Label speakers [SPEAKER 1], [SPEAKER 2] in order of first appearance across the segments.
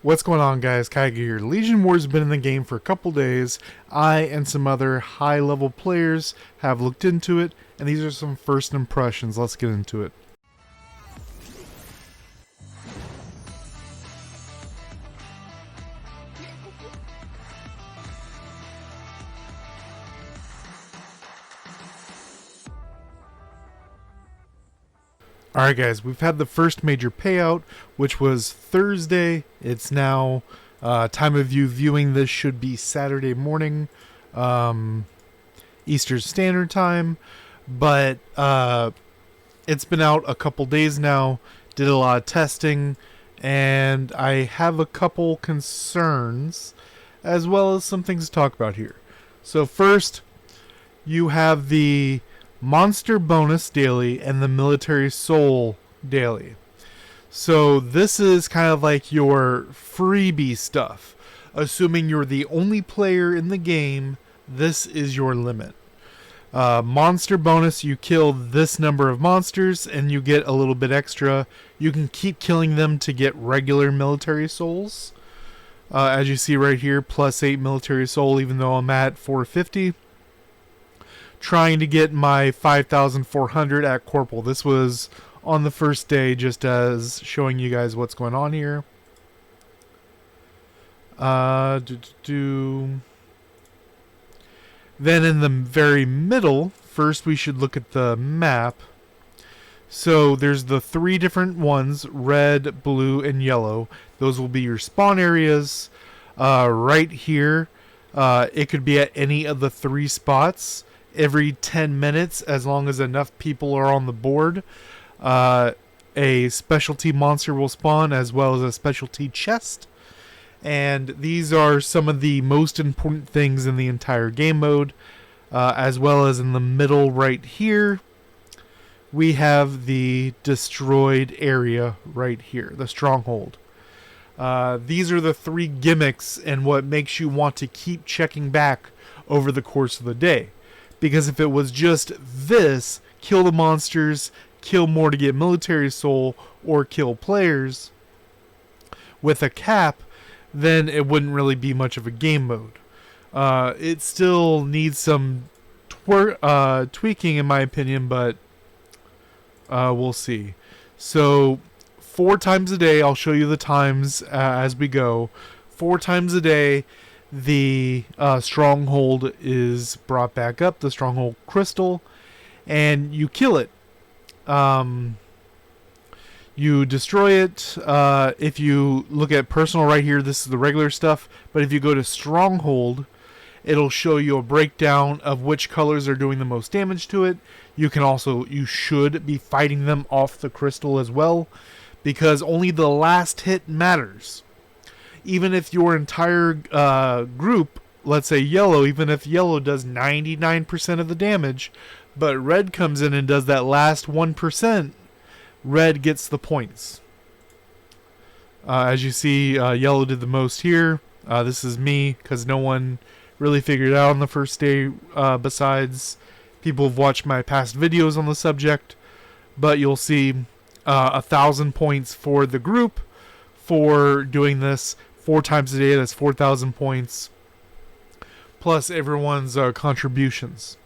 [SPEAKER 1] What's going on, guys? Kaiga here. Legion War's been in the game for a couple days. I and some other high-level players have looked into it, and these are some first impressions. Let's get into it. Alright guys, we've had the first major payout, which was Thursday. It's now, time of you viewing this should be Saturday morning, Eastern Standard Time, but it's been out a couple days now, did a lot of testing, and I have a couple concerns, as well as some things to talk about here. So first, you have the Monster Bonus Daily and the Military Soul Daily. So this is kind of like your freebie stuff. Assuming you're the only player in the game, this is your limit. Monster Bonus, you kill this number of monsters and you get a little bit extra. You can keep killing them to get regular Military Souls. As you see right here, plus 8 Military Soul even though I'm at 450. Trying to get my 5,400 at Corporal. This was on the first day, just as showing you guys what's going on here. Then in the very middle, first we should look at the map. So there's the three different ones, red, blue, and yellow. Those will be your spawn areas. Right here, it could be at any of the three spots. Every 10 minutes, as long as enough people are on the board, a specialty monster will spawn, as well as a specialty chest. And these are some of the most important things in the entire game mode, as well as in the middle right here. We have the destroyed area right here, the Stronghold. These are the three gimmicks and what makes you want to keep checking back over the course of the day. Because if it was just this, kill the monsters, kill more to get Military Soul, or kill players with a cap, then it wouldn't really be much of a game mode. It still needs some tweaking in my opinion, but we'll see. So 4 times a day, I'll show you the times as we go. 4 times a day, the Stronghold is brought back up, the Stronghold Crystal, and you kill it. You destroy it. If you look at personal right here, this is the regular stuff, but if you go to Stronghold, it'll show you a breakdown of which colors are doing the most damage to it. You should be fighting them off the crystal as well, because only the last hit matters. Even if your entire group, let's say yellow, even if yellow does 99% of the damage, but red comes in and does that last 1%, red gets the points. As you see, yellow did the most here. This is me, because no one really figured it out on the first day, besides people who've watched my past videos on the subject. But you'll see 1,000 points for the group for doing this 4 times a day. That's 4,000 points plus everyone's contributions.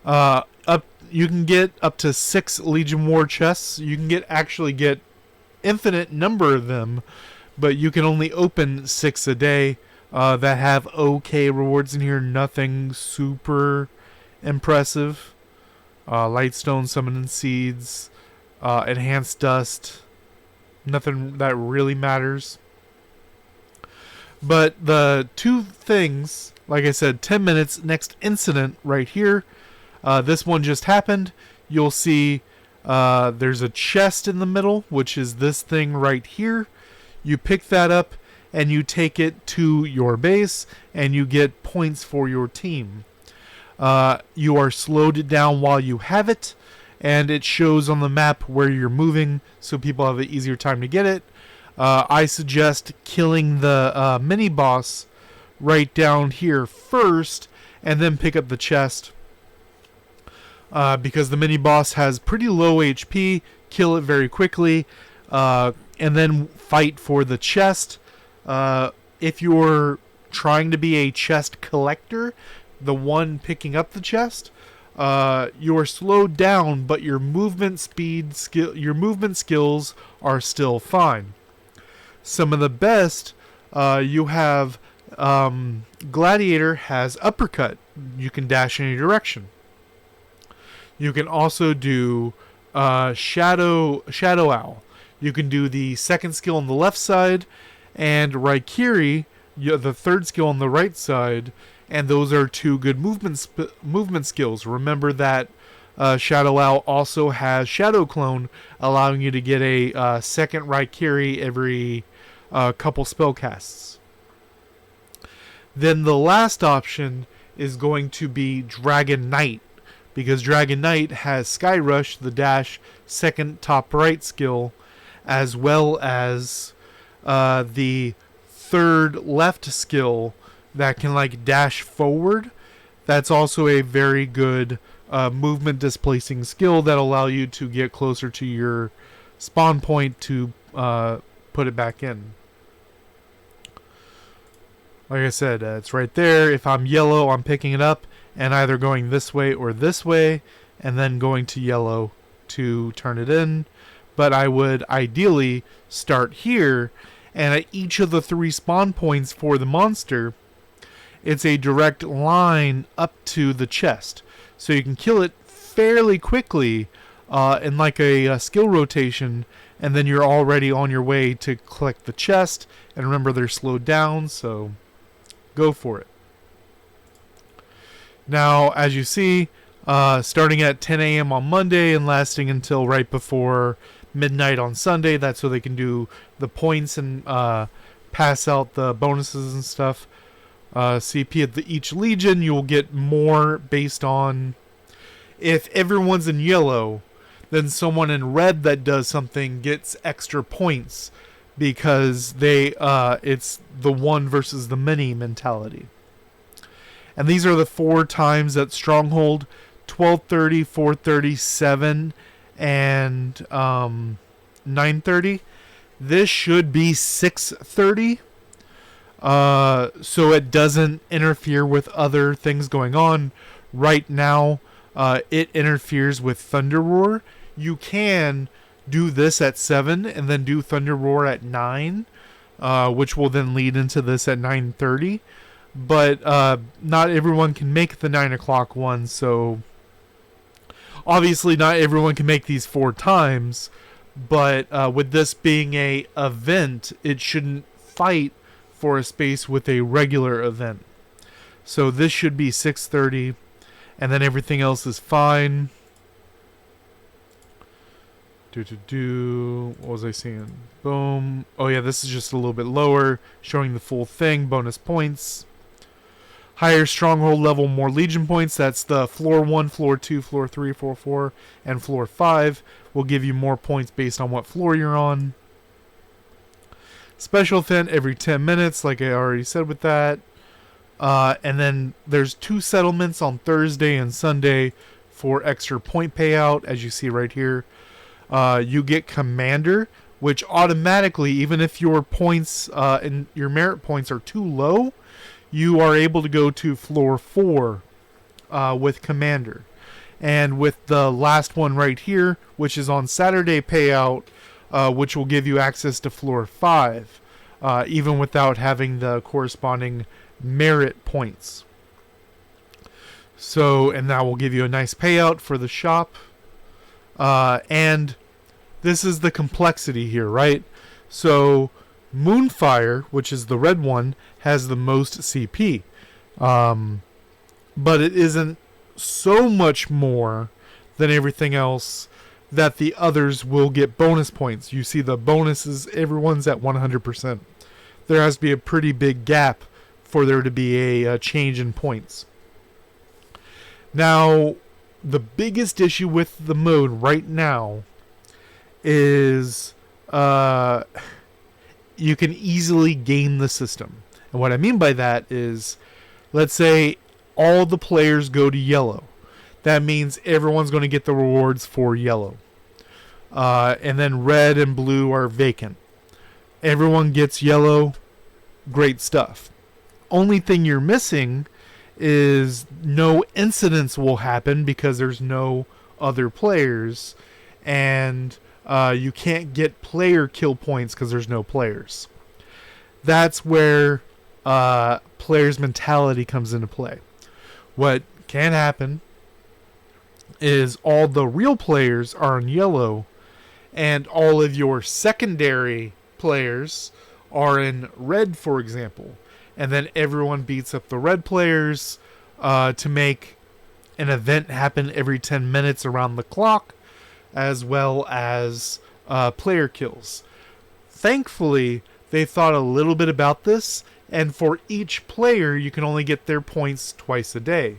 [SPEAKER 1] You can get up to 6 Legion War chests. You can actually get infinite number of them, but you can only open 6 a day that have okay rewards in here. Nothing super impressive. Lightstone, Summoning Seeds, Enhanced Dust. Nothing that really matters. But the two things, like I said, 10 minutes, next incident right here. This one just happened. You'll see there's a chest in the middle, which is this thing right here. You pick that up and you take it to your base and you get points for your team. You are slowed down while you have it, and it shows on the map where you're moving so people have an easier time to get it. I suggest killing the mini boss right down here first and then pick up the chest, because the mini boss has pretty low HP. Kill it very quickly. and then fight for the chest. If you're trying to be a chest collector, the one picking up the chest, you are slowed down, but your movement skills are still fine. Some of the best, you have Gladiator has uppercut. You can dash in any direction. You can also do Shadow Owl. You can do the second skill on the left side, and Raikiri, the third skill on the right side, and those are two good movement skills. Remember that Shadow Owl also has Shadow Clone, allowing you to get a second Raikiri every couple spell casts. Then the last option is going to be Dragon Knight, because Dragon Knight has Sky Rush, the dash second top right skill, as well as the third left skill that can like dash forward. That's also a very good movement displacing skill that allow you to get closer to your spawn point to put it back in. Like I said, it's right there. If I'm yellow, I'm picking it up and either going this way or this way, and then going to yellow to turn it in. But I would ideally start here, and at each of the 3 spawn points for the monster, it's a direct line up to the chest. So you can kill it fairly quickly in like a skill rotation, and then you're already on your way to collect the chest. And remember, they're slowed down, so go for it. Now, as you see, starting at 10 a.m. on Monday and lasting until right before midnight on Sunday. That's so they can do the points and pass out the bonuses and stuff. CP at each legion, you'll get more based on if everyone's in yellow, then someone in red that does something gets extra points because it's the one versus the many mentality. And these are the 4 times at Stronghold: 12:30, 4:30, 7, and 9:30. This should be 6:30, so it doesn't interfere with other things going on. Right now, it interferes with Thunder Roar. You can do this at 7 and then do Thunder Roar at 9, which will then lead into this at 9:30. But not everyone can make the 9 o'clock one, so obviously not everyone can make these 4 times. But with this being a event, it shouldn't fight for a space with a regular event. So this should be 6:30, and then everything else is fine. What was I seeing? Boom. Oh yeah, this is just a little bit lower, showing the full thing. Bonus points. Higher Stronghold level, more Legion points. That's the floor 1, floor 2, floor 3, floor 4, and floor 5 will give you more points based on what floor you're on. Special event every 10 minutes, like I already said with that. And then there's 2 settlements on Thursday and Sunday for extra point payout, as you see right here. You get Commander, which automatically, even if your points and your merit points are too low, you are able to go to floor 4 with Commander. And with the last one right here, which is on Saturday payout, which will give you access to floor 5, even without having the corresponding merit points. So, and that will give you a nice payout for the shop. And this is the complexity here, right? So Moonfire, which is the red one, has the most CP. But it isn't so much more than everything else that the others will get bonus points. You see the bonuses, everyone's at 100%. There has to be a pretty big gap for there to be a change in points. Now, the biggest issue with the mode right now is you can easily game the system. And what I mean by that is, let's say all the players go to yellow. That means everyone's going to get the rewards for yellow. And then red and blue are vacant. Everyone gets yellow. Great stuff. Only thing you're missing is no incidents will happen because there's no other players, and you can't get player kill points because there's no players. That's where players' mentality comes into play. What can happen is all the real players are in yellow, and all of your secondary players are in red, for example. And then everyone beats up the red players to make an event happen every 10 minutes around the clock, as well as player kills. Thankfully, they thought a little bit about this, and for each player, you can only get their points twice a day.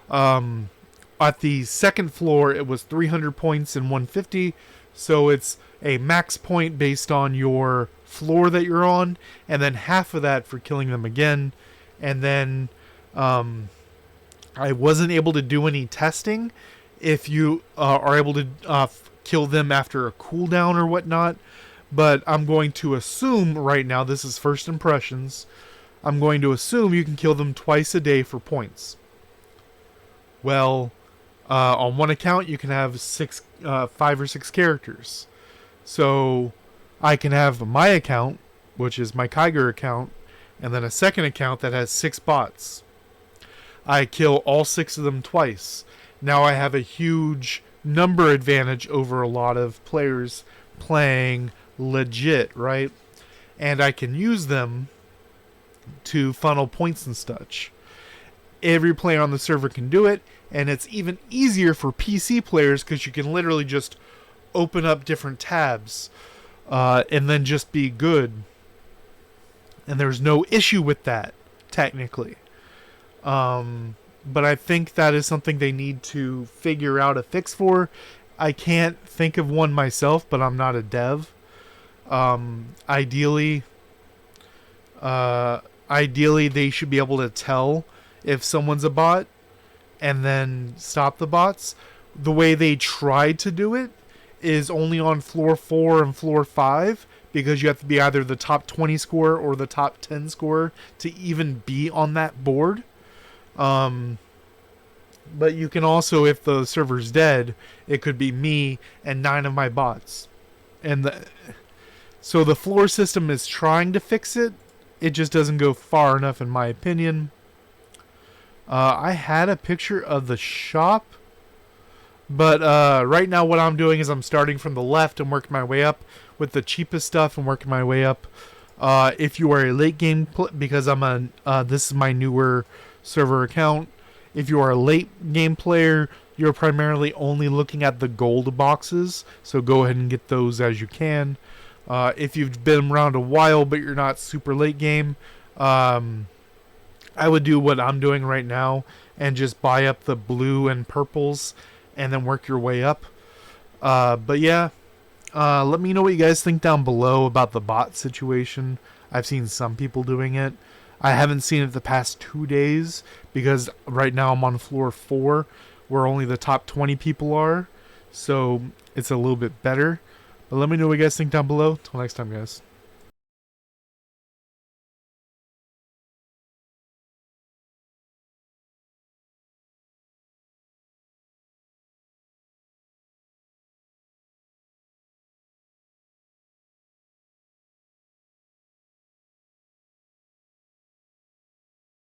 [SPEAKER 1] At the second floor, it was 300 points and 150, so it's a max point based on your floor that you're on, and then half of that for killing them again. And then I wasn't able to do any testing if you are able to kill them after a cooldown or whatnot, but I'm going to assume right now, this is first impressions, I'm going to assume you can kill them twice a day for points. Well, on one account you can have 5 or 6 characters. So I can have my account, which is my Kiger account, and then a second account that has 6 bots. I kill all 6 of them twice. Now I have a huge number advantage over a lot of players playing legit, right? And I can use them to funnel points and such. Every player on the server can do it, and it's even easier for PC players because you can literally just open up different tabs and then just be good. And there's no issue with that, technically. But I think that is something they need to figure out a fix for. I can't think of one myself, but I'm not a dev. Ideally, they should be able to tell if someone's a bot and then stop the bots. The way they tried to do it is only on floor 4 and floor 5, because you have to be either the top 20 scorer or the top 10 scorer to even be on that board. But you can also, if the server's dead, it could be me and 9 of my bots. So the floor system is trying to fix it. It just doesn't go far enough, in my opinion. I had a picture of the shop, but right now what I'm doing is I'm starting from the left and working my way up with the cheapest stuff and working my way up. If you are a late game, because this is my newer server account. If you are a late game player, you're primarily only looking at the gold boxes, so go ahead and get those as you can. If you've been around a while but you're not super late game, I would do what I'm doing right now and just buy up the blue and purples and then work your way up. But yeah, let me know what you guys think down below about the bot situation. I've seen some people doing it. I haven't seen it the past 2 days because right now I'm on floor 4 where only the top 20 people are. So it's a little bit better. But let me know what you guys think down below. Till next time, guys.